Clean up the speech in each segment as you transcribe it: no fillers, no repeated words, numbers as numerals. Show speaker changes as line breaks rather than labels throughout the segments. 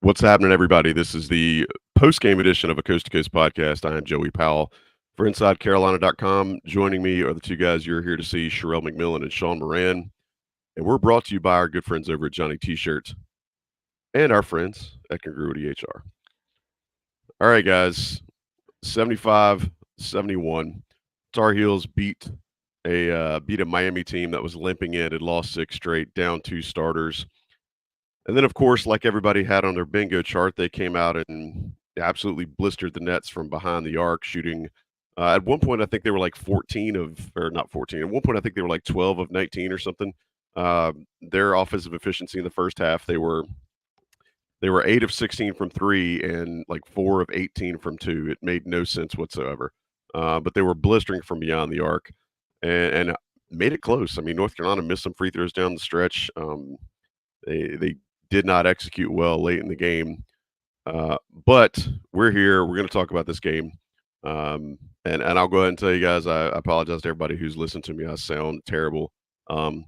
What's happening, everybody? This is the post-game edition of a Coast to Coast podcast. I am Joey Powell for InsideCarolina.com. Joining me are the two guys you're here to see, Sherrell McMillan and Sean Moran. And we're brought to you by our good friends over at Johnny T-Shirts and our friends at Congruity HR. All right, guys, 75-71. Tar Heels beat a Miami team that was limping in, had lost 6 straight, down 2 starters. And then, of course, like everybody had on their bingo chart, they came out and absolutely blistered the Nets from behind the arc, shooting. At one point, I think they were like 14 of, or not 14. At one point, I think they were like 12 of 19 or something. Their offensive efficiency in the first half, they were 8 of 16 from 3 and like 4 of 18 from 2. It made no sense whatsoever. But they were blistering from beyond the arc and made it close. I mean, North Carolina missed some free throws down the stretch. They did not execute well late in the game. But we're here. We're going to talk about this game. And I'll go ahead and tell you guys, I apologize to everybody who's listened to me. I sound terrible. I'm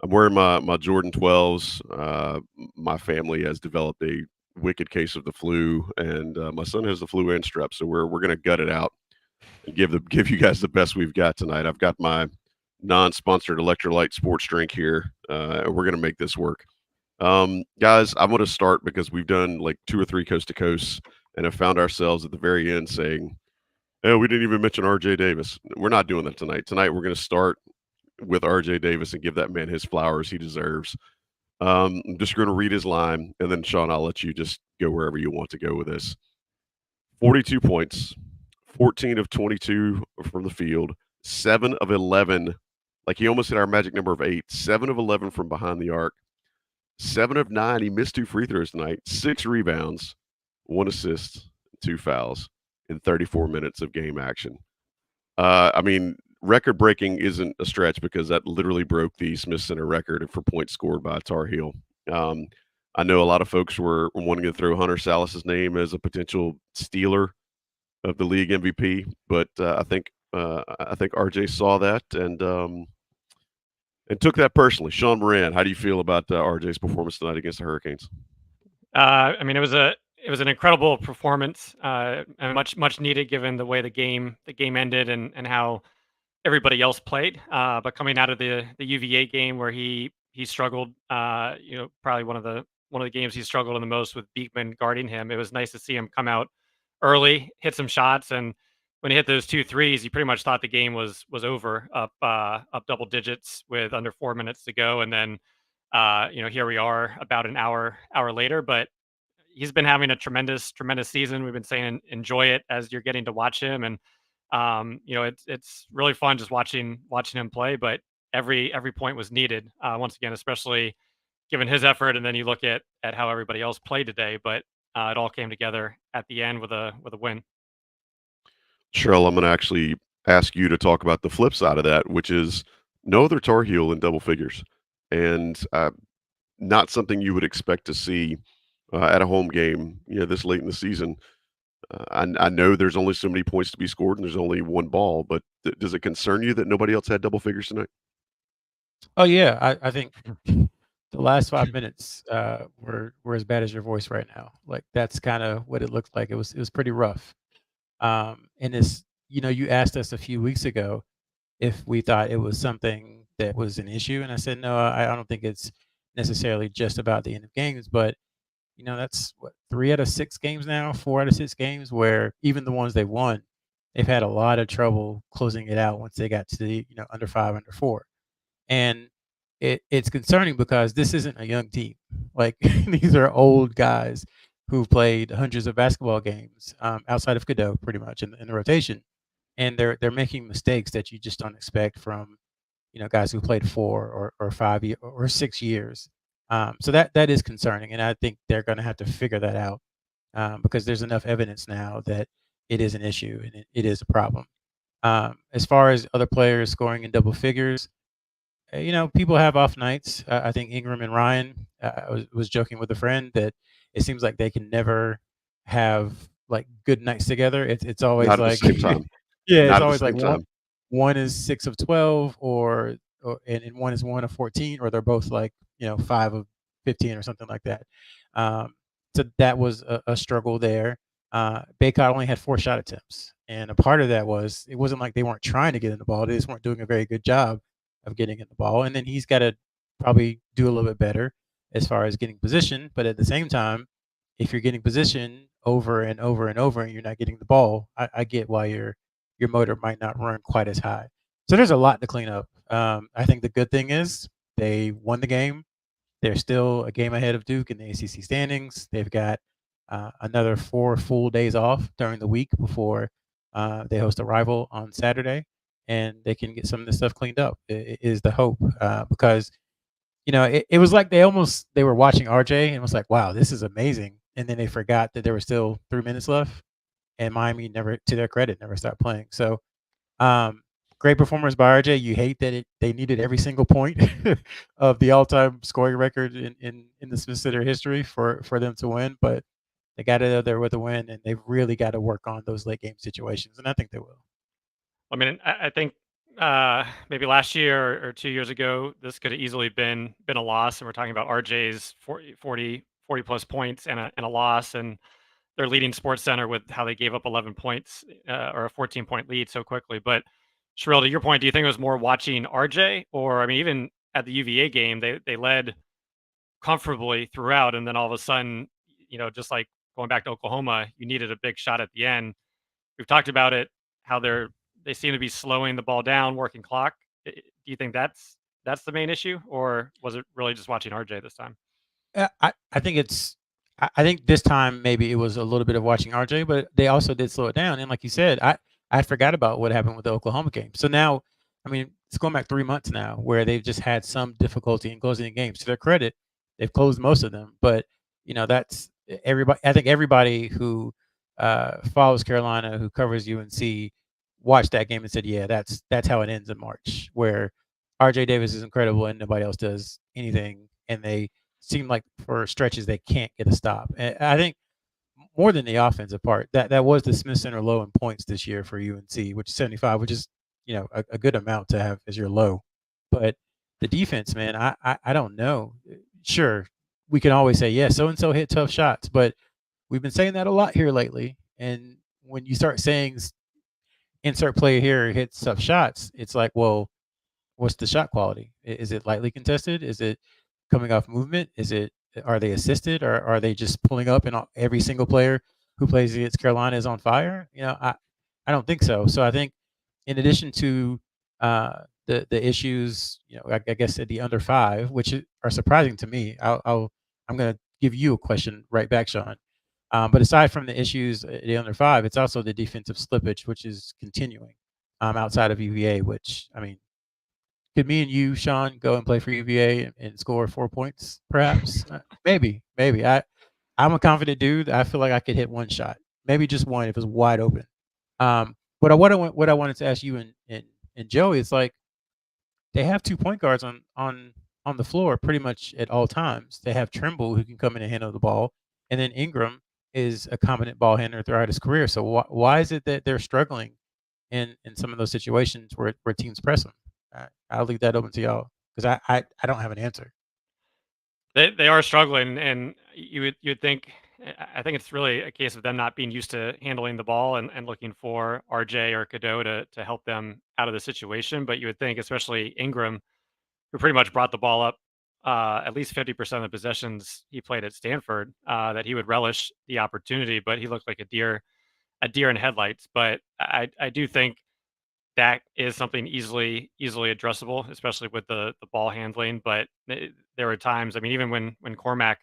wearing my Jordan 12s. My family has developed a wicked case of the flu, and my son has the flu and strep. So we're going to gut it out and give you guys the best we've got tonight. I've got my non-sponsored electrolyte sports drink here, and we're going to make this work. Guys, I'm going to start because we've done like 2 or 3 coast to coasts and have found ourselves at the very end saying, "Oh, we didn't even mention RJ Davis." We're not doing that tonight. Tonight, we're going to start with RJ Davis and give that man his flowers he deserves. I'm just going to read his line, and then Sean, I'll let you just go wherever you want to go with this. 42 points, 14 of 22 from the field, 7 of 11. Like he almost hit our magic number of 8. 7 of 11 from behind the arc. 7 of 9. He missed 2 free throws tonight. 6 rebounds, 1 assist, 2 fouls in 34 minutes of game action. I mean, record-breaking isn't a stretch because that literally broke the Smith Center record for points scored by a Tar Heel. I know a lot of folks were wanting to throw Hunter Salas's name as a potential stealer of the league MVP, but I think RJ saw that and took that personally. Sean Moran, how do you feel about RJ's performance tonight against the Hurricanes?
I mean, it was an incredible performance, and much needed given the way the game ended and how everybody else played. But coming out of the UVA game where he struggled, probably one of the games he struggled in the most with Beekman guarding him. It was nice to see him come out early, hit some shots, and when he hit those 2 threes, you pretty much thought the game was over, up double digits with under 4 minutes to go, and then here we are about an hour later. But he's been having a tremendous season. We've been saying enjoy it as you're getting to watch him, and it's really fun just watching him play. But every point was needed once again, especially given his effort. And then you look at how everybody else played today, but it all came together at the end with a win.
Sherrell, I'm going to actually ask you to talk about the flip side of that, which is no other Tar Heel in double figures, and not something you would expect to see at a home game, this late in the season. I know there's only so many points to be scored, and there's only one ball, but does it concern you that nobody else had double figures tonight?
Oh yeah, I think the last 5 minutes were as bad as your voice right now. Like that's kind of what it looked like. It was pretty rough. And it's you asked us a few weeks ago if we thought it was something that was an issue, and I said no, I don't think it's necessarily just about the end of games, but that's what 3 out of 6 games now, 4 out of 6 games where even the ones they won, they've had a lot of trouble closing it out once they got to the under 5, under 4. And it's concerning because this isn't a young team. Like these are old guys who've played hundreds of basketball games outside of Cadeau, pretty much in the rotation, and they're making mistakes that you just don't expect from guys who played 4 or 5 or 6 years. So that is concerning, and I think they're going to have to figure that out because there's enough evidence now that it is an issue and it is a problem. As far as other players scoring in double figures, people have off nights. I think Ingram and Ryan. I was joking with a friend that it seems like they can never have like good nights together. It's always
Not at
like
the same time.
yeah,
Not
it's
at the
always like
same time.
one is 6 of 12 and one is 1 of 14, or they're both like 5 of 15 or something like that. So that was a struggle there. Baycott only had 4 shot attempts, and a part of that was it wasn't like they weren't trying to get in the ball; they just weren't doing a very good job of getting in the ball. And then he's got to probably do a little bit better as far as getting position. But at the same time, if you're getting position over and over and over, and you're not getting the ball, I get why your motor might not run quite as high. So there's a lot to clean up. I think the good thing is they won the game. They're still a game ahead of Duke in the ACC standings. They've got another 4 full days off during the week before they host a rival on Saturday, and they can get some of this stuff cleaned up. Is the hope because it was like they were watching RJ and was like, wow, this is amazing, and then they forgot that there were still 3 minutes left, and Miami never, to their credit, never stopped playing. So um, great performance by RJ. You hate that they needed every single point of the all-time scoring record in the Smith Center history for them to win, but they got it out there with a win, and they've really got to work on those late game situations, and I think they will.
I mean, I think maybe last year or 2 years ago, this could have easily been a loss, and we're talking about RJ's 40 plus points and a loss, and their leading Sports Center with how they gave up 11 points or a 14-point lead so quickly. But Sherrell, to your point, do you think it was more watching RJ, or I mean, even at the UVA game, they led comfortably throughout, and then all of a sudden, just like going back to Oklahoma, you needed a big shot at the end. We've talked about it, how they seem to be slowing the ball down, working clock. Do you think that's the main issue, or was it really just watching RJ this time?
I think I think this time maybe it was a little bit of watching RJ, but they also did slow it down. And like you said, I forgot about what happened with the Oklahoma game. So now, I mean, it's going back 3 months now where they've just had some difficulty in closing the games. To their credit, they've closed most of them, but that's everybody. I think everybody who follows Carolina, who covers UNC, watched that game and said, "Yeah, that's how it ends in March, where RJ Davis is incredible and nobody else does anything, and they seem like for stretches they can't get a stop." And I think more than the offensive part, that was the Smith Center low in points this year for UNC, which is 75, which is a good amount to have as your low. But the defense, man, I don't know. Sure, we can always say, yeah, so and so hit tough shots, but we've been saying that a lot here lately. And when you start saying insert player here hits tough shots, it's like, well, what's the shot quality? Is it lightly contested? Is it coming off movement? Are they assisted, or are they just pulling up and every single player who plays against Carolina is on fire? I don't think so. So I think in addition to the issues, I guess at the under five, which are surprising to me, I'm going to give you a question right back, Sean. But aside from the issues at the under five, it's also the defensive slippage, which is continuing outside of UVA, which, I mean, could me and you, Sean, go and play for UVA and score 4 points, perhaps? Maybe, maybe. I'm a confident dude. I feel like I could hit one shot, maybe just one if it's wide open. But what I wanted to ask you and Joey is like they have 2 point guards on the floor pretty much at all times. They have Trimble who can come in and handle the ball, and then Ingram is a competent ball handler throughout his career. So why is it that they're struggling in some of those situations where teams press them? I'll leave that open to y'all because I don't have an answer.
They are struggling, and you would think. I think it's really a case of them not being used to handling the ball and looking for RJ or Cadeau to help them out of the situation. But you would think, especially Ingram, who pretty much brought the ball up at least 50% of the possessions he played at Stanford, that he would relish the opportunity. But he looked like a deer in headlights. But I do think that is something easily addressable, especially with the ball handling. But there were times, I mean, even when Cormac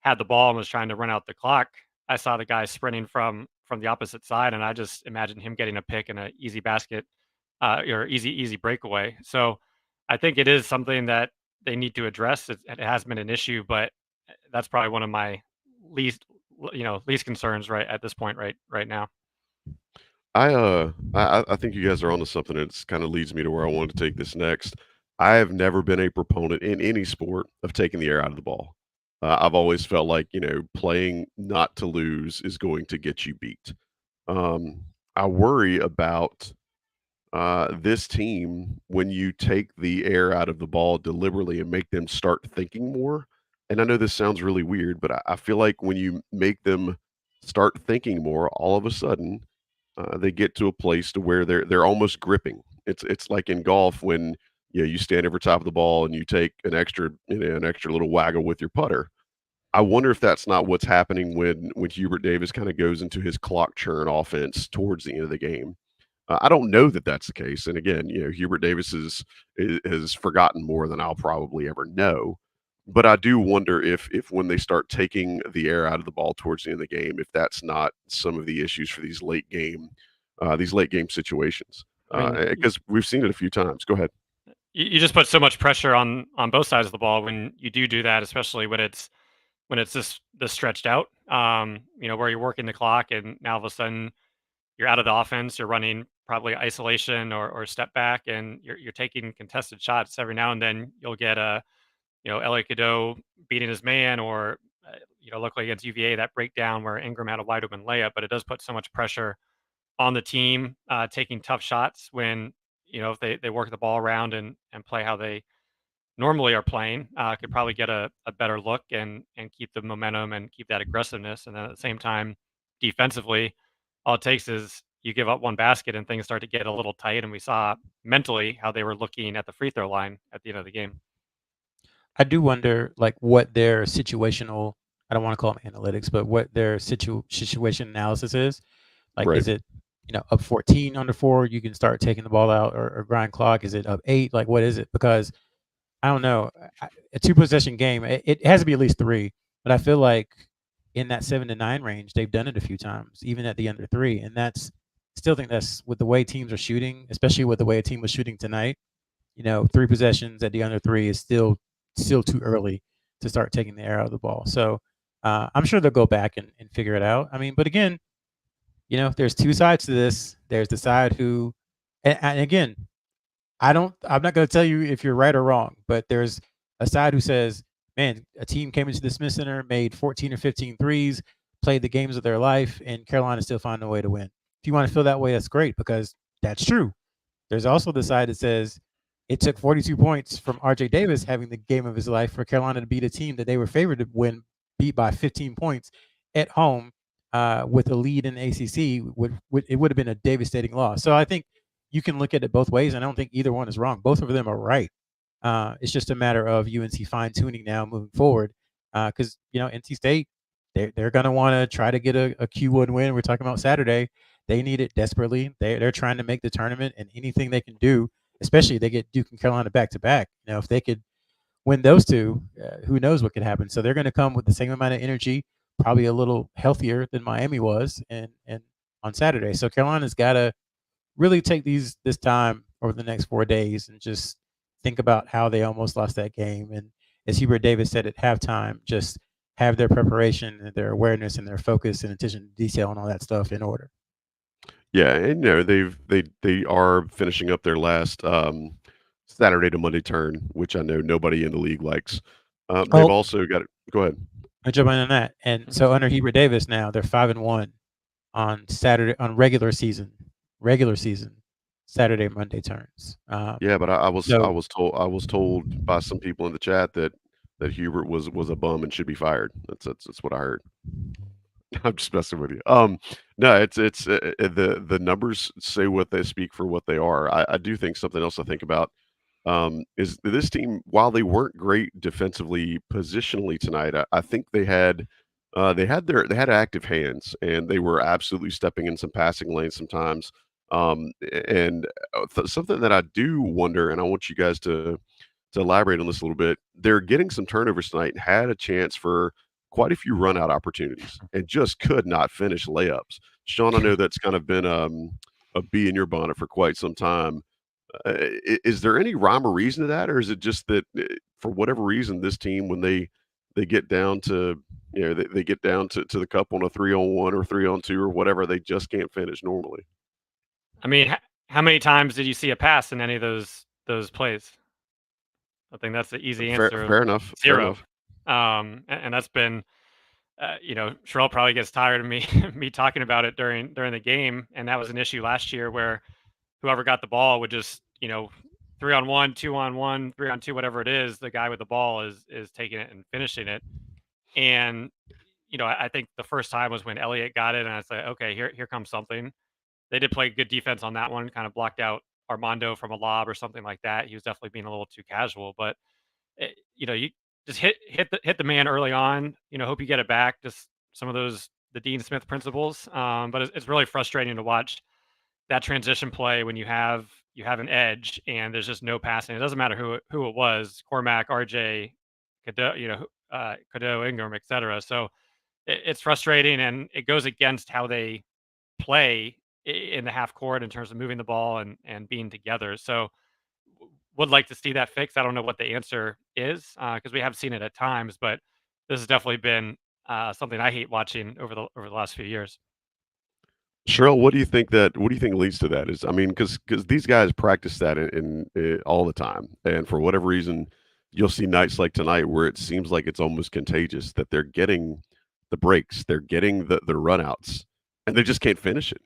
had the ball and was trying to run out the clock, I saw the guy sprinting from the opposite side, and I just imagined him getting a pick and an easy basket or easy breakaway. So I think it is something that they need to address. It has been an issue, but that's probably one of my least concerns right at this point right now.
I think you guys are onto something. It's kind of leads me to where I wanted to take this next. I have never been a proponent in any sport of taking the air out of the ball. I've always felt like, playing not to lose is going to get you beat. I worry about this team when you take the air out of the ball deliberately and make them start thinking more. and I know this sounds really weird, but I feel like when you make them start thinking more, all of a sudden, they get to a place to where they're almost gripping. It's like in golf when, you stand over top of the ball and you take an extra little waggle with your putter. I wonder if that's not what's happening when Hubert Davis kinda goes into his clock churn offense towards the end of the game. I don't know that that's the case, and again, Hubert Davis has forgotten more than I'll probably ever know, but I do wonder if when they start taking the air out of the ball towards the end of the game, if that's not some of the issues for these late game situations,
I mean,
because we've seen it a few times. Go ahead.
you just put so much pressure on both sides of the ball when you do that, especially when it's this stretched out. Where you're working the clock, and now all of a sudden you're out of the offense. You're running probably isolation or step back, and you're taking contested shots every now and then. You'll get a Ellie Cadeau beating his man, or luckily against UVA that breakdown where Ingram had a wide open layup. But it does put so much pressure on the team taking tough shots when if they work the ball around and play how they normally are playing, could probably get a better look and keep the momentum and keep that aggressiveness. And then at the same time, defensively, all it takes is you give up one basket and things start to get a little tight. And we saw mentally how they were looking at the free throw line at the end of the game.
I do wonder, like, what their situational, I don't want to call them analytics, but what their situation analysis is. Like,
Right.
is it, up 14 under 4, you can start taking the ball out or grind clock? Is it up 8? Like, what is it? Because I don't know. A two possession game, it has to be at least 3, but I feel like in that 7 to 9 range, they've done it a few times, even at the under 3. And that's still think that's with the way teams are shooting, especially with the way a team was shooting tonight. 3 possessions at the under 3 is still too early to start taking the air out of the ball. So I'm sure they'll go back and figure it out. I mean, but again, there's two sides to this. There's the side who, and again, I'm not going to tell you if you're right or wrong, but there's a side who says, man, a team came into the Smith Center, made 14 or 15 threes, played the games of their life, and Carolina still found a way to win. If you want to feel that way, that's great because that's true. There's also the side that says it took 42 points from RJ Davis having the game of his life for Carolina to beat a team that they were favored to win, beat by 15 points at home with a lead in the ACC. It would have been a devastating loss. So I think you can look at it both ways, and I don't think either one is wrong. Both of them are right. It's just a matter of UNC fine tuning now moving forward, because NC State they're going to want to try to get a Q1 win. We're talking about Saturday. They need it desperately. They're trying to make the tournament, and anything they can do, especially they get Duke and Carolina back to back. If they could win those two, who knows what could happen. So they're going to come with the same amount of energy, probably a little healthier than Miami was, and on Saturday. So Carolina's got to really take this time over the next 4 days and just think about how they almost lost that game. And as Hubert Davis said at halftime, just have their preparation and their awareness and their focus and attention to detail and all that stuff in order.
Yeah, and they are finishing up their last Saturday to Monday turn, which I know nobody in the league likes. They've
Oh,
also got it. Go ahead.
I jump in on that. And so under Hubert Davis now, they're 5-1 on Saturday on regular season Saturday Monday turns.
Yeah, but I was
So
I was told by some people in the chat that Hubert was a bum and should be fired. That's what I heard. I'm just messing with you. No, the numbers say what they speak for what they are. I do think something else to think about is that this team, while they weren't great defensively, positionally tonight, I think they had active hands and they were absolutely stepping in some passing lanes sometimes. And something that I do wonder, and I want you guys to elaborate on this a little bit, they're getting some turnovers tonight and had a chance for quite a few run out opportunities and just could not finish layups. Sean, I know that's kind of been a bee in your bonnet for quite some time. Is there any rhyme or reason to that, or is it just that for whatever reason this team when they get down to they get down to the cup on a 3-on-1 or 3-on-2 or whatever, they just can't finish normally?
I mean, how many times did you see a pass in any of those plays? I think that's the easy
Fair,
answer of
fair enough. Fair
0.
enough.
And that's been, Sherrell probably gets tired of me me talking about it during the game, and that was an issue last year where whoever got the ball would just, 3-on-1, 2-on-1, 3-on-2, whatever it is, the guy with the ball is taking it and finishing it. And I think the first time was when Elliott got it, and I said, okay, here comes something. They did play good defense on that one, kind of blocked out Armando from a lob or something like that. He was definitely being a little too casual, but you just hit the man early on. Hope you get it back. Just some of the Dean Smith principles. But it's really frustrating to watch that transition play when you have an edge and there's just no passing. It doesn't matter who it was, Cormac, RJ, Cadeau, Ingram, etc. So it's frustrating, and it goes against how they play in the half court in terms of moving the ball and being together. So would like to see that fixed. I don't know what the answer is because we have seen it at times, but this has definitely been something I hate watching over the last few years.
Sherrell, what do you think leads to that? Is I mean, because these guys practice that in all the time, and for whatever reason, you'll see nights like tonight where it seems like it's almost contagious that they're getting the breaks, they're getting the runouts, and they just can't finish it.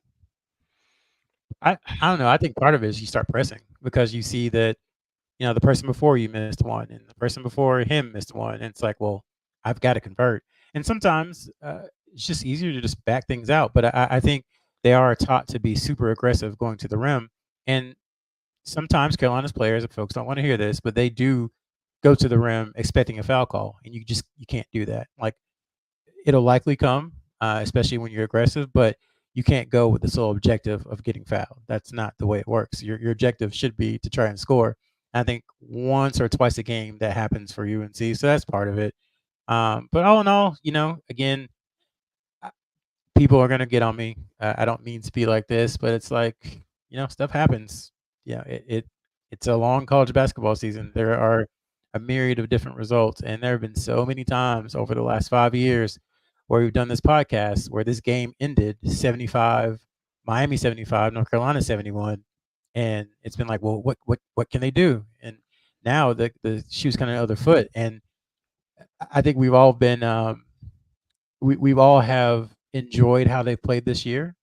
I don't know. I think part of it is you start pressing because you see that the person before you missed one, and the person before him missed one, and it's like, well, I've got to convert. And sometimes it's just easier to just back things out. But I think they are taught to be super aggressive going to the rim, and sometimes Carolina's players, and folks don't want to hear this, but they do go to the rim expecting a foul call, and you can't do that. Like it'll likely come, especially when you're aggressive, but you can't go with the sole objective of getting fouled. That's not the way it works. Your objective should be to try and score. I think once or twice a game that happens for UNC, so that's part of it. But all in all, again, people are gonna get on me. I don't mean to be like this, but it's like stuff happens. Yeah, it's a long college basketball season. There are a myriad of different results, and there have been so many times over the last 5 years where we've done this podcast where this game ended 75, Miami 75, North Carolina 71, and it's been like, well, what can they do? And now the shoe's kind of other foot, and I think we've all been we've all have enjoyed how they played this year,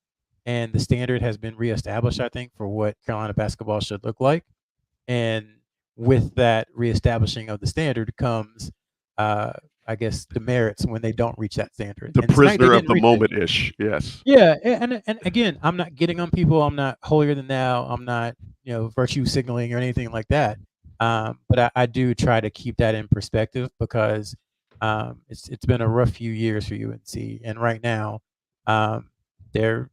and the standard has been reestablished, I think, for what Carolina basketball should look like. And with that reestablishing of the standard comes, I guess, demerits when they don't reach that standard.
The
And tonight they
prisoner of
didn't
the
reach it.
moment ish. Yes.
Yeah, and again, I'm not getting on people. I'm not holier than thou. I'm not virtue signaling or anything like that. But I do try to keep that in perspective because it's been a rough few years for UNC, and right now they're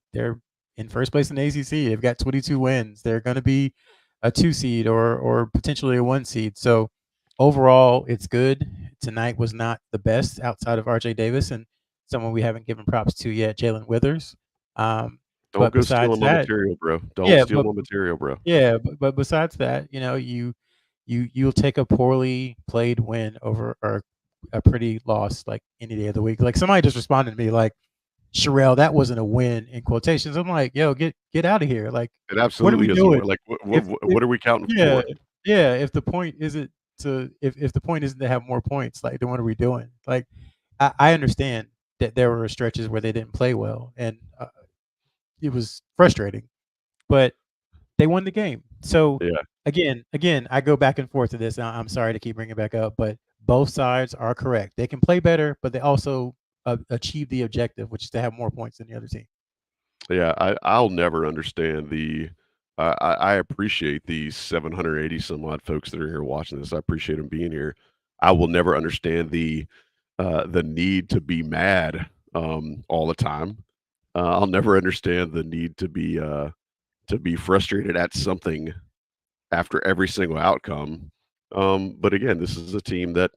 in first place in the ACC. They've got 22 wins. They're going to be a 2 seed or potentially a 1 seed. So overall, it's good. Tonight was not the best outside of RJ Davis and someone we haven't given props to yet, Jaylen Withers.
Don't
But
go
besides
stealing my
that,
material, bro. Don't
yeah,
steal
but
my material, bro.
yeah, but besides that, you'll take a poorly played win over or a pretty loss like any day of the week. Like somebody just responded to me like, Sherrell, that wasn't a win in quotations. I'm like, yo, get out of here. Like,
It
what are we
absolutely isn't.
doing?
Like,
If, if
what are we counting
yeah,
for?
yeah, if the point isn't if the point isn't to have more points, like then what are we doing? Like, I understand that there were stretches where they didn't play well, and it was frustrating, but they won the game. So
Yeah.
again, I go back and forth to this. I'm sorry to keep bringing it back up, but both sides are correct. They can play better, but they also achieve the objective, which is to have more points than the other team.
Yeah, I'll never understand the I appreciate these 780 some odd folks that are here watching this. I appreciate them being here. I will never understand the need to be mad all the time. I'll never understand the need to be frustrated at something after every single outcome. But again, this is a team that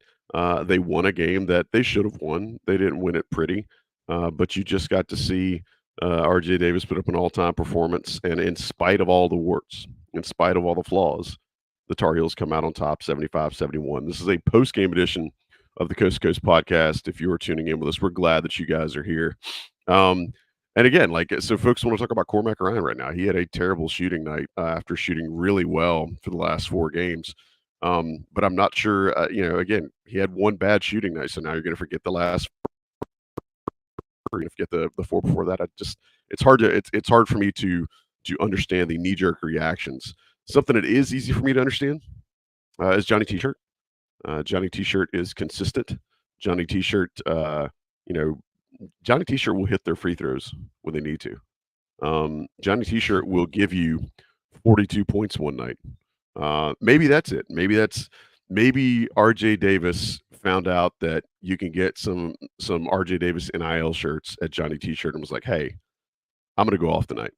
they won a game that they should have won. They didn't win it pretty, but you just got to see RJ Davis put up an all-time performance, and in spite of all the warts, in spite of all the flaws, the Tar Heels come out on top 75-71. This is a post-game edition of the Coast to Coast podcast. If you are tuning in with us, we're glad that you guys are here. And again, like, so folks want to talk about Cormac Ryan right now. He had a terrible shooting night after shooting really well for the last 4 games. But I'm not sure, again, he had one bad shooting night. So now you're going to forget the last, you're going to forget the 4 before that. It's hard for me to understand the knee jerk reactions Something that is easy for me to understand is Johnny T-shirt. Johnny T-shirt is consistent. Johnny T-shirt, Johnny T-shirt will hit their free throws when they need to. Johnny T-shirt will give you 42 points one night. Maybe that's it. Maybe RJ Davis found out that you can get some RJ Davis NIL shirts at Johnny T-shirt and was like, hey, I'm going to go off tonight.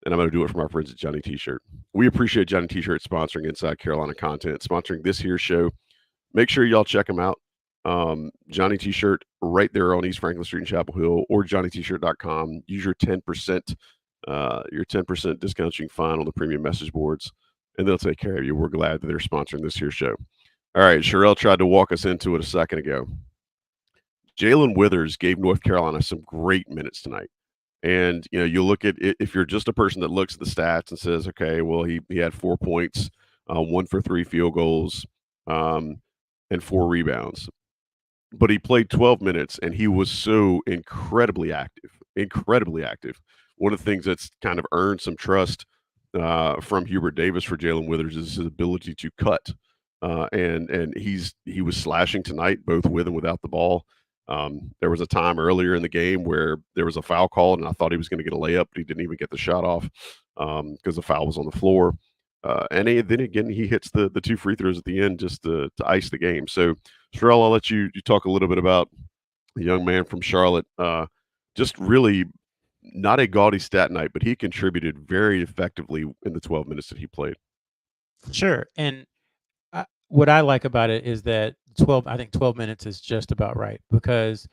And I'm going to do it for my friends at Johnny T-shirt. We appreciate Johnny T-shirt sponsoring Inside Carolina content, sponsoring this here show. Make sure y'all check them out. Johnny T-shirt right there on East Franklin Street in Chapel Hill, or johnnytshirt.com. Use your 10% discount you can find on the premium message boards, and they'll take care of you. We're glad that they're sponsoring this here show. All right, Sherrell tried to walk us into it a second ago. Jaylen Withers gave North Carolina some great minutes tonight. And, you look at it, if you're just a person that looks at the stats and says, okay, well, he had 4 points, 1 for 3 field goals, and 4 rebounds. But he played 12 minutes, and he was so incredibly active. One of the things that's kind of earned some trust from Hubert Davis for Jaylen Withers is his ability to cut. And he was slashing tonight, both with and without the ball. There was a time earlier in the game where there was a foul called, and I thought he was going to get a layup, but he didn't even get the shot off because the foul was on the floor. And then again, he hits the 2 free throws at the end just to ice the game. So, Sherrell, I'll let you talk a little bit about the young man from Charlotte. Just really not a gaudy stat night, but he contributed very effectively in the 12 minutes that he played.
Sure. And what I like about it is that 12 minutes is just about right, because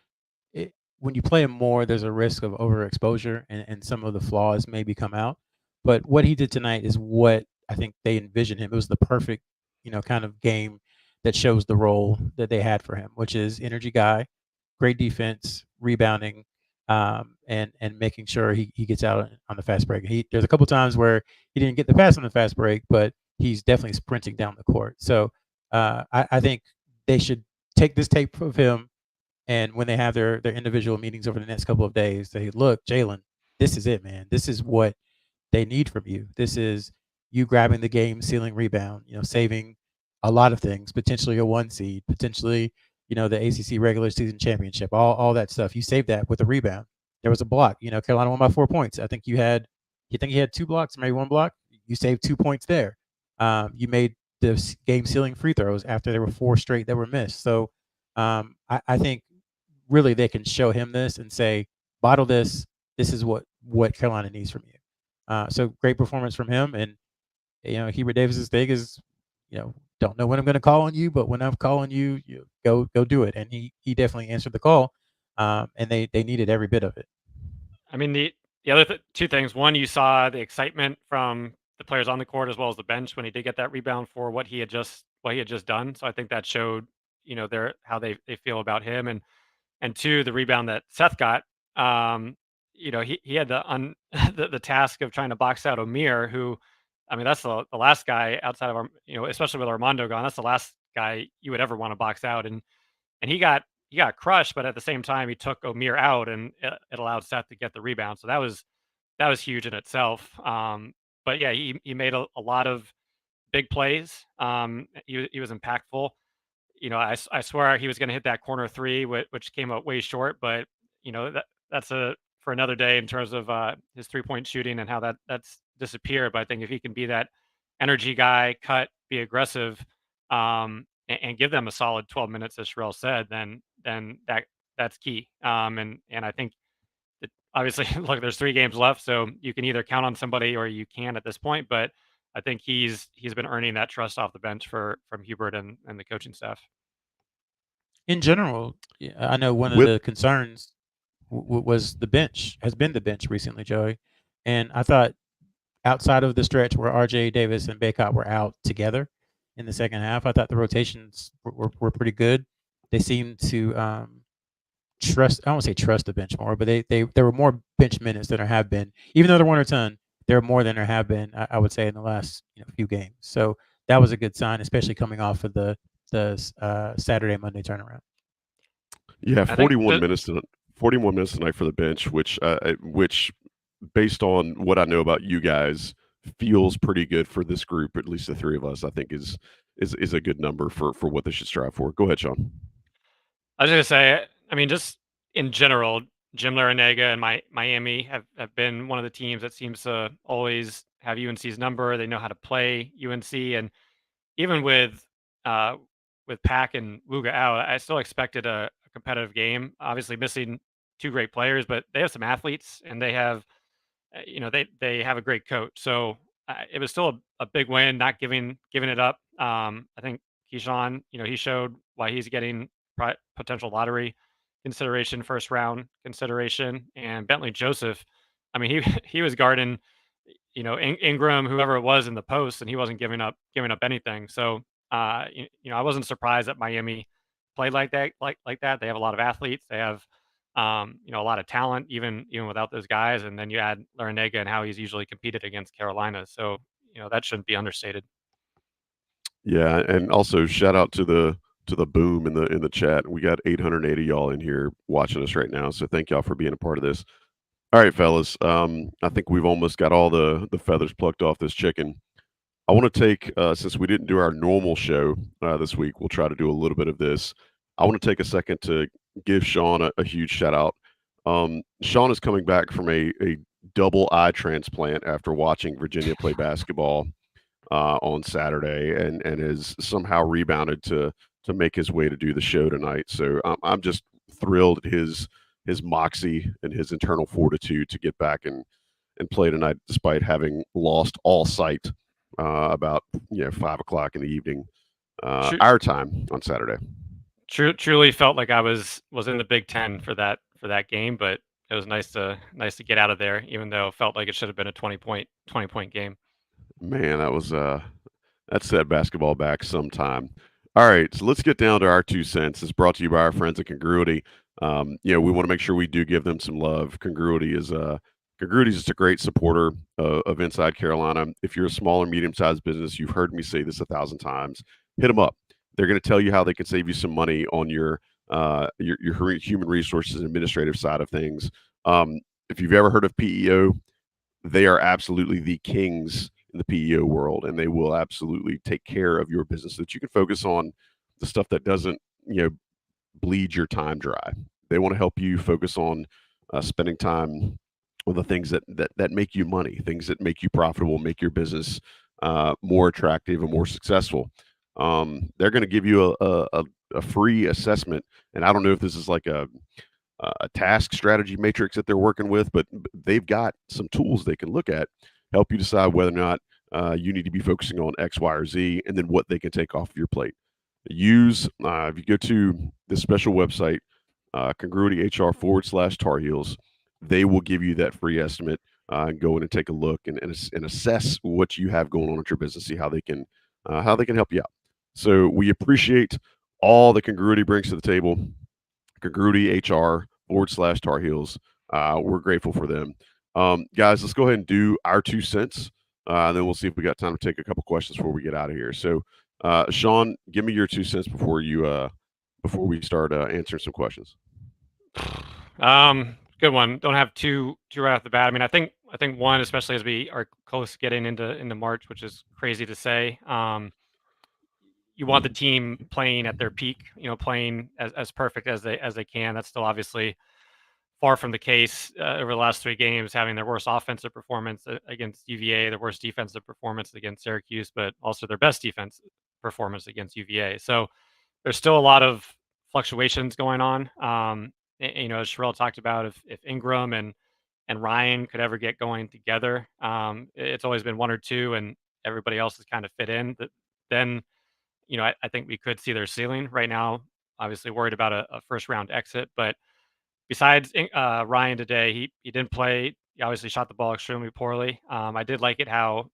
when you play him more, there's a risk of overexposure and some of the flaws maybe come out. But what he did tonight is what I think they envisioned him. It was the perfect, kind of game that shows the role that they had for him, which is energy guy, great defense, rebounding, and making sure he gets out on the fast break. There's a couple times where he didn't get the pass on the fast break, but he's definitely sprinting down the court. So I think they should take this tape of him, and when they have their individual meetings over the next couple of days, say, look, Jaylen, this is it, man. This is what they need from you. This is you grabbing the game sealing rebound, saving a lot of things, potentially a 1 seed, potentially, the ACC regular season championship, all that stuff. You saved that with a rebound. There was a block. Carolina won by 4 points. I think you had 2 blocks, maybe 1 block. You saved 2 points there. You made the game sealing free throws after there were 4 straight that were missed. So I think really they can show him this and say, bottle this. This is what Carolina needs from you. So great performance from him. And, Hubert Davis's thing is, don't know when I'm going to call on you, but when I'm calling you, you go do it. And he definitely answered the call. And they needed every bit of it.
I mean, the other 2 things. One, you saw the excitement from the players on the court as well as the bench when he did get that rebound for what he had just done. So I think that showed, how they feel about him. And 2, the rebound that Seth got. He had the task of trying to box out Amir, who, I mean, that's the last guy outside of our, especially with Armando gone, that's the last guy you would ever want to box out. And he got crushed, but at the same time, he took Amir out, and it allowed Seth to get the rebound. So that was huge in itself. But yeah, he made a lot of big plays. He was impactful. I swear he was going to hit that corner 3, which came up way short. But that's for another day in terms of his 3-point shooting and how that's disappeared. But I think if he can be that energy guy, cut, be aggressive, and give them a solid 12 minutes, as Sherrell said, then that's key. And I think that obviously, look, there's 3 games left, so you can either count on somebody or you can at this point. But I think he's been earning that trust off the bench from Hubert and the coaching staff.
In general, I know one of the concerns was has been the bench recently, Joey. And I thought outside of the stretch where RJ Davis and Baycott were out together in the second half, I thought the rotations were pretty good. They seemed to trust, I don't want to say trust the bench more, but there were more bench minutes than there have been. Even though there weren't a ton, there are more than there have been, I would say, in the last few games. So that was a good sign, especially coming off of the Saturday, Monday turnaround.
Yeah, 41 minutes tonight for the bench, which based on what I know about you guys, feels pretty good for this group, at least the three of us, I think is a good number for what they should strive for. Go ahead, Sean.
I was gonna say, I mean, just in general, Jim Larrañaga and Miami have been one of the teams that seems to always have UNC's number. They know how to play UNC, and even uh, with Pack and Luga out, I still expected a competitive game. Obviously, missing two great players, but they have some athletes, and they have they have a great coach. So it was still a big win, not giving it up. I think Keyshawn, he showed why he's getting potential lottery consideration, first round consideration, and Bentley Joseph. I mean, he he was guarding, Ingram, whoever it was in the post, and he wasn't giving up anything. So I wasn't surprised that Miami played like that, like that. They have a lot of athletes. They have a lot of talent, even without those guys. And then you add Larinaga and how he's usually competed against Carolina. So, that shouldn't be understated.
Yeah, and also shout out to the boom in the chat. We got 880 y'all in here watching us right now, so thank y'all for being a part of this. All right, fellas. I think we've almost got all the feathers plucked off this chicken. I want to take since we didn't do our normal show this week, we'll try to do a little bit of this. I want to take a second to give Sean a huge shout out. Sean is coming back from a double eye transplant after watching Virginia play basketball on Saturday, and has somehow rebounded to make his way to do the show tonight. So I'm just thrilled at his moxie and his internal fortitude to get back and play tonight, despite having lost all sight about 5 o'clock in the evening our time on Saturday.
Truly felt like I was in the Big Ten for that game, but it was nice to get out of there, even though it felt like it should have been a 20-point game.
Man, that was that set basketball back sometime. All right, so let's get down to our 2 cents. It's brought to you by our friends at Congruity. We want to make sure we do give them some love. Congruity is just a great supporter of Inside Carolina. If you're a small or medium-sized business, you've heard me say this 1,000 times. Hit them up. They're going to tell you how they can save you some money on your human resources and administrative side of things. If you've ever heard of PEO, they are absolutely the kings in the PEO world, and they will absolutely take care of your business so that you can focus on the stuff that doesn't, bleed your time dry. They want to help you focus on spending time on the things that make you money, things that make you profitable, make your business more attractive and more successful. They're going to give you a free assessment, and I don't know if this is like a task strategy matrix that they're working with, but they've got some tools they can look at, help you decide whether or not you need to be focusing on X, Y, or Z, and then what they can take off of your plate. Use, if you go to this special website, congruityhr.com/Tar Heels, they will give you that free estimate and go in and take a look and assess what you have going on at your business, see how they can help you out. So we appreciate all that Congruity brings to the table. congruityhr.com/Tar Heels. We're grateful for them. Guys, let's go ahead and do our 2 cents. And then we'll see if we got time to take a couple questions before we get out of here. So, Sean, give me your 2 cents before we start answering some questions.
Good one. Don't have two right off the bat. I mean, I think one, especially as we are close to getting into March, which is crazy to say. You want the team playing at their peak, playing as perfect as they can. That's still obviously far from the case over the last 3 games, having their worst offensive performance against UVA, their worst defensive performance against Syracuse, but also their best defense performance against UVA. So there's still a lot of fluctuations going on. As Sherrell talked about, if Ingram and Ryan could ever get going together, it's always been one or two, and everybody else has kind of fit in. Then, I think we could see their ceiling. Right now, obviously worried about a first round exit, but besides Ryan today, he didn't play. He obviously shot the ball extremely poorly. I did like it how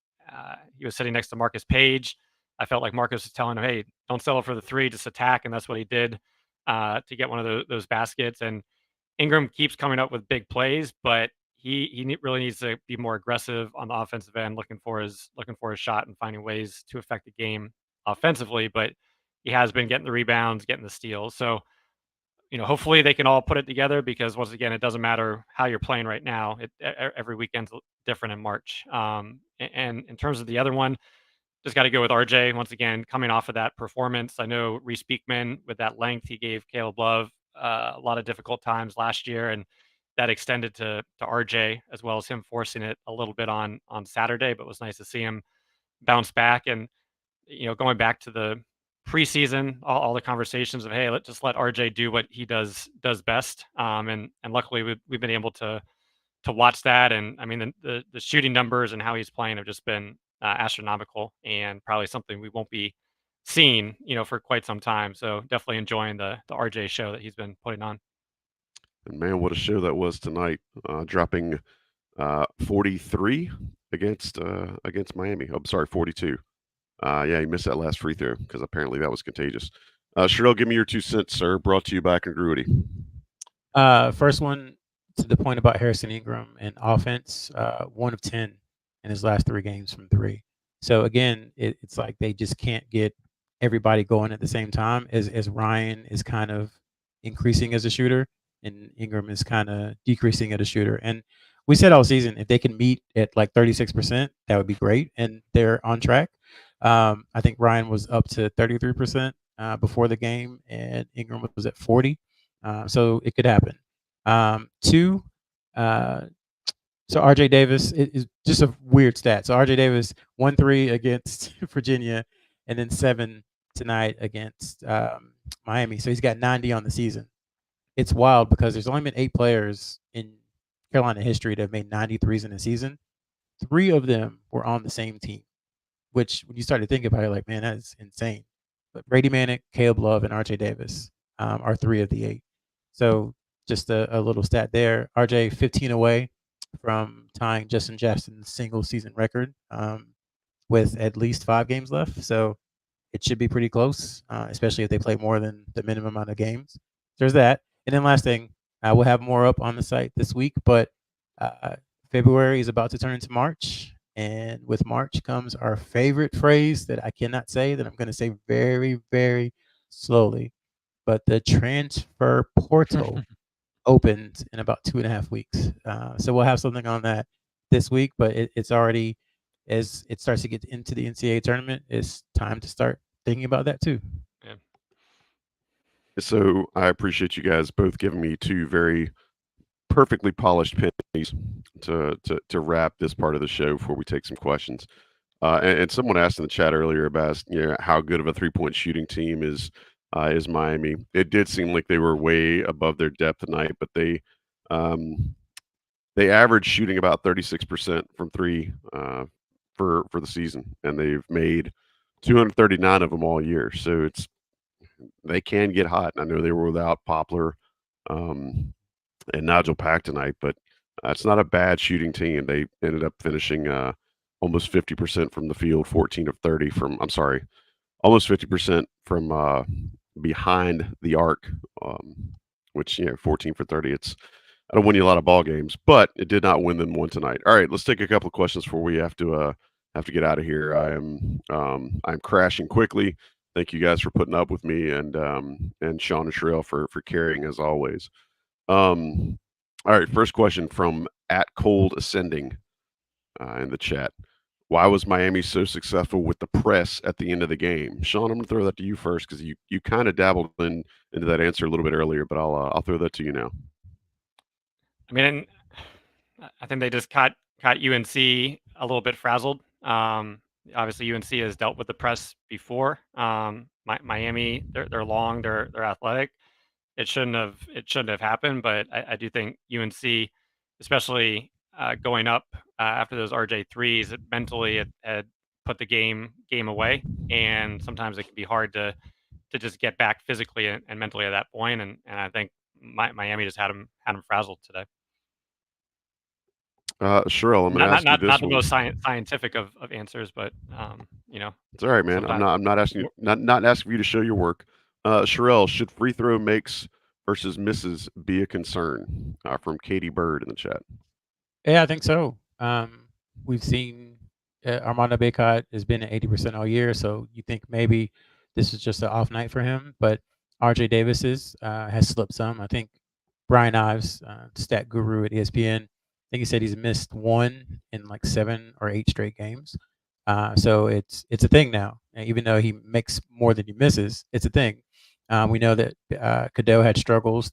he was sitting next to Marcus Page. I felt like Marcus was telling him, "Hey, don't settle for the 3, just attack," and that's what he did to get one of those baskets. And Ingram keeps coming up with big plays, but he really needs to be more aggressive on the offensive end, looking for his shot and finding ways to affect the game offensively. But he has been getting the rebounds, getting the steals. So hopefully they can all put it together, because once again, it doesn't matter how you're playing right now. Every weekend's different in March. And in terms of the other one, just got to go with RJ once again, coming off of that performance. I know Reese Beekman with that length, he gave Caleb Love a lot of difficult times last year, and that extended to RJ as well as him forcing it a little bit on Saturday. But it was nice to see him bounce back. And going back to the preseason, all the conversations of, hey, let's just let RJ do what he does best. And luckily we've been able to watch that. And I mean, the shooting numbers and how he's playing have just been astronomical, and probably something we won't be seeing, for quite some time. So definitely enjoying the RJ show that he's been putting on.
And man, what a show that was tonight, dropping 43 against Miami. I'm sorry, 42. Yeah, he missed that last free throw because apparently that was contagious. Sherrell, give me your 2 cents, sir. Brought to you by Congruity.
First one, to the point about Harrison Ingram and offense, 1 of 10 in his last 3 games from 3. So again, it's like they just can't get everybody going at the same time, as Ryan is kind of increasing as a shooter and Ingram is kind of decreasing as a shooter. And we said all season, if they can meet at like 36%, that would be great, and they're on track. I think Ryan was up to 33% before the game, and Ingram was at 40. So it could happen. 2, so RJ Davis is just a weird stat. So RJ Davis 1-3 against Virginia, and then 7 tonight against Miami. So he's got 90 on the season. It's wild because there's only been 8 players in Carolina history that have made 93s in a season. 3 of them were on the same team, which when you start to think about it, like, man, that's insane. But Brady Manick, Caleb Love, and RJ Davis are 3 of the 8. So just a little stat there. RJ 15 away from tying Justin Jackson's single season record with at least 5 games left. So it should be pretty close, especially if they play more than the minimum amount of games. There's that. And then last thing, we'll have more up on the site this week, but February is about to turn into March. And with March comes our favorite phrase that I cannot say, that I'm going to say very, very slowly. But the transfer portal opens in about 2.5 weeks. So we'll have something on that this week, but it's already, as it starts to get into the NCAA tournament, it's time to start thinking about that too.
Yeah.
So I appreciate you guys both giving me 2 very perfectly polished pennies to wrap this part of the show before we take some questions. And someone asked in the chat earlier about how good of a 3-point shooting team is Miami. It did seem like they were way above their depth tonight, but they averaged shooting about 36% from 3 for the season, and they've made 239 of them all year. So they can get hot. I know they were without Poplar and Nigel Pack tonight, but it's not a bad shooting team. They ended up finishing almost 50% from the field, 14 of 30 from, I'm sorry, almost 50% from behind the arc, which, 14 for 30. I don't win you a lot of ball games, but it did not win them one tonight. All right, let's take a couple of questions before we have to get out of here. I'm crashing quickly. Thank you guys for putting up with me, and Sean and Sherrell for carrying as always. All right, first question from @ColdAscending in the chat. Why was Miami so successful with the press at the end of the game? Sean, I'm going to throw that to you first because you kind of dabbled into that answer a little bit earlier, but I'll throw that to you now.
I mean, I think they just caught UNC a little bit frazzled. Obviously, UNC has dealt with the press before. Miami, they're long, they're athletic. It shouldn't have happened, but I do think UNC, especially going up after those RJ threes, mentally it had put the game away, and sometimes it can be hard to just get back physically and mentally at that point. And I think Miami just had them frazzled today.
Sherrell, I'm going to ask you this
not the
one.
most scientific of answers, but
It's all right, man. I'm not asking you not asking you to show your work. Sherrell, should free throw makes versus misses be a concern? From Katie Bird in the chat.
Yeah, I think so. We've seen Armando Bacot has been at 80% all year, so you think maybe this is just an off night for him. But RJ Davis has slipped some. I think Brian Ives, stat guru at ESPN, think he said he's missed one in like 7 or 8 straight games. So it's a thing now. Even though he makes more than he misses, it's a thing. We know that Cadeau had struggles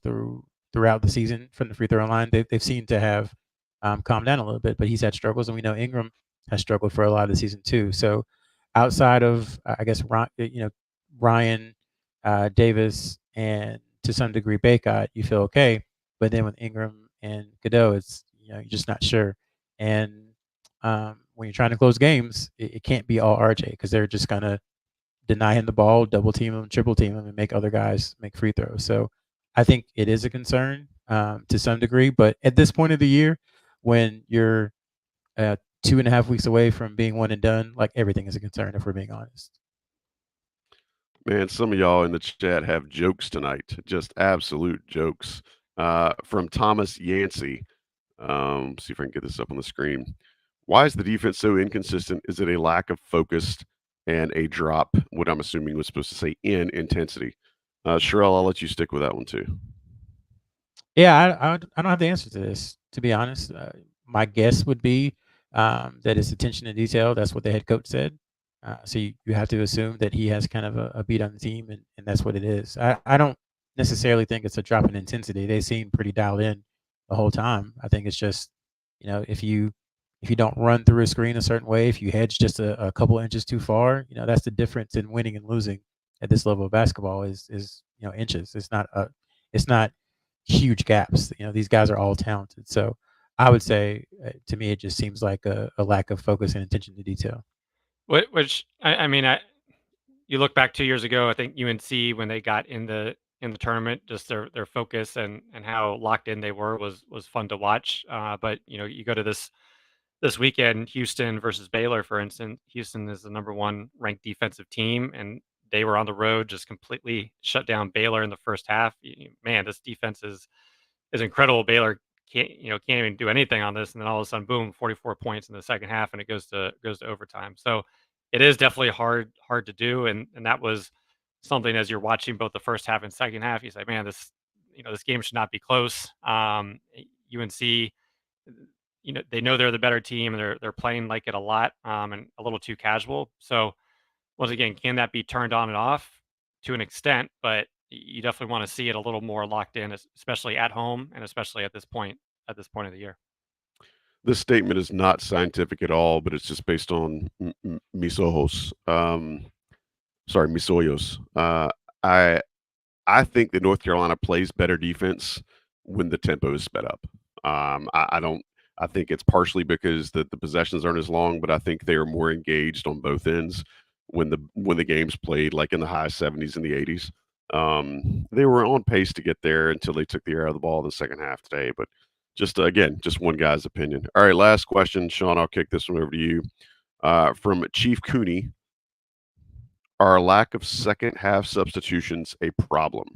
throughout the season from the free throw line. They've seemed to have calmed down a little bit, but he's had struggles, and we know Ingram has struggled for a lot of the season too. So outside of I guess Ryan, Davis, and to some degree Baycott, you feel okay. But then with Ingram and Cadeau, it's you're just not sure. And when you're trying to close games, it can't be all RJ because they're just gonna deny him the ball, double team him, triple team him, and make other guys make free throws. So I think it is a concern to some degree. But at this point of the year, when you're 2.5 weeks away from being one and done, like everything is a concern if we're being honest.
Man, some of y'all in the chat have jokes tonight, just absolute jokes. From Thomas Yancey. See if I can get this up on the screen. Why is the defense so inconsistent? Is it a lack of focus and a drop, what I'm assuming was supposed to say in intensity? Sherrell, I'll let you stick with that one too.
Yeah, I don't have the answer to this, to be honest. My guess would be that it's attention to detail. That's what the head coach said. So you have to assume that he has kind of a beat on the team, and that's what it is. I don't necessarily think it's a drop in intensity. They seem pretty dialed in the whole time. I think it's just, if you don't run through a screen a certain way, if you hedge just a couple inches too far, that's the difference in winning and losing at this level of basketball is inches. It's not huge gaps. These guys are all talented. So I would say, to me, it just seems like a lack of focus and attention to detail.
Which I mean, you look back 2 years ago. I think UNC when they got in the tournament, just their focus and how locked in they were was fun to watch. But you go to this weekend, Houston versus Baylor, for instance. Houston is the number one ranked defensive team, and they were on the road, just completely shut down Baylor in the first half. Man, this defense is incredible. Baylor can't even do anything on this, and then all of a sudden, boom, 44 points in the second half, and it goes to overtime. So it is definitely hard to do, and that was something as you're watching both the first half and second half. You say, man, this game should not be close. UNC, they know they're the better team, and they're playing like it a lot, and a little too casual. So once again, can that be turned on and off to an extent? But you definitely want to see it a little more locked in, especially at home and especially at this point of the year.
This statement is not scientific at all, but it's just based on misojos. Sorry, misoyos. I I think that North Carolina plays better defense when the tempo is sped up. I don't. I think it's partially because the possessions aren't as long, but I think they are more engaged on both ends when the game's played like in the high 70s and the 80s. They were on pace to get there until they took the air out of the ball in the second half today. But just again, just one guy's opinion. All right, last question, Sean. I'll kick this one over to you. From Chief Cooney, are lack of second half substitutions a problem?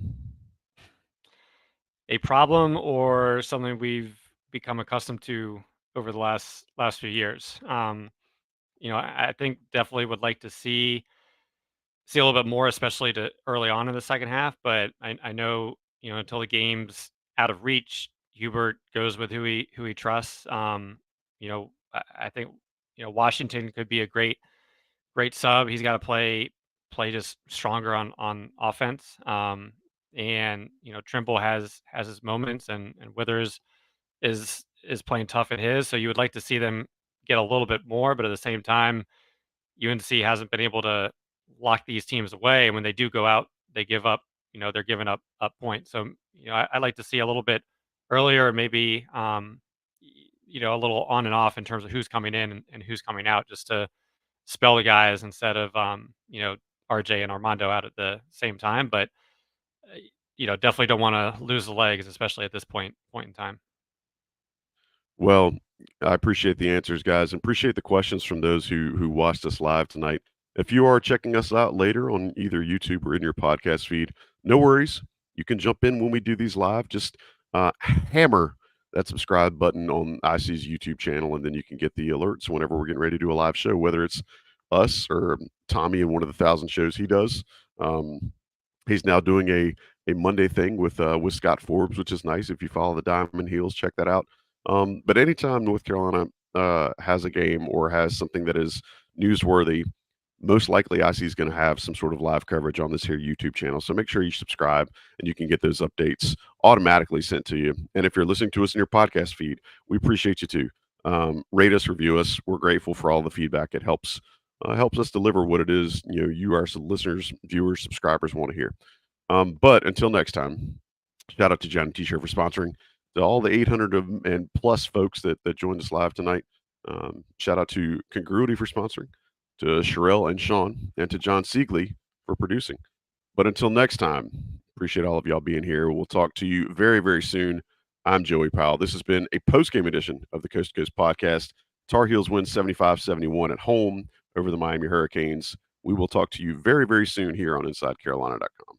A problem or something we've become accustomed to over the last few years. I think definitely would like to see a little bit more, especially to early on in the second half. But I know until the game's out of reach, Hubert goes with who he trusts. I think Washington could be a great sub. He's got to play just stronger on offense. And Trimble has his moments, and Withers is playing tough at his. So you would like to see them get a little bit more, but at the same time, UNC hasn't been able to lock these teams away. And when they do go out, they give up. They're giving up points. So I'd like to see a little bit earlier, maybe a little on and off in terms of who's coming in and who's coming out, just to spell the guys instead of RJ and Armando out at the same time. But definitely don't want to lose the legs, especially at this point in time.
Well, I appreciate the answers, guys, and appreciate the questions from those who watched us live tonight. If you are checking us out later on either YouTube or in your podcast feed, no worries. You can jump in when we do these live. Just hammer that subscribe button on IC's YouTube channel, and then you can get the alerts whenever we're getting ready to do a live show, whether it's us or Tommy in one of the 1,000 shows he does. He's now doing a Monday thing with Scott Forbes, which is nice. If you follow the Diamond Heels, check that out. But anytime North Carolina has a game or has something that is newsworthy, most likely IC is going to have some sort of live coverage on this here YouTube channel. So make sure you subscribe and you can get those updates automatically sent to you. And if you're listening to us in your podcast feed, we appreciate you too. Rate us, review us. We're grateful for all the feedback. It helps us deliver what it is you, our listeners, viewers, subscribers want to hear. But until next time, shout out to Johnny T-Shirt for sponsoring. To all the 800 and plus folks that joined us live tonight. Shout out to Congruity for sponsoring, to Sherrell and Sean, and to John Siegley for producing. But until next time, appreciate all of y'all being here. We'll talk to you very, very soon. I'm Joey Powell. This has been a post-game edition of the Coast to Coast podcast. Tar Heels win 75-71 at home over the Miami Hurricanes. We will talk to you very, very soon here on InsideCarolina.com.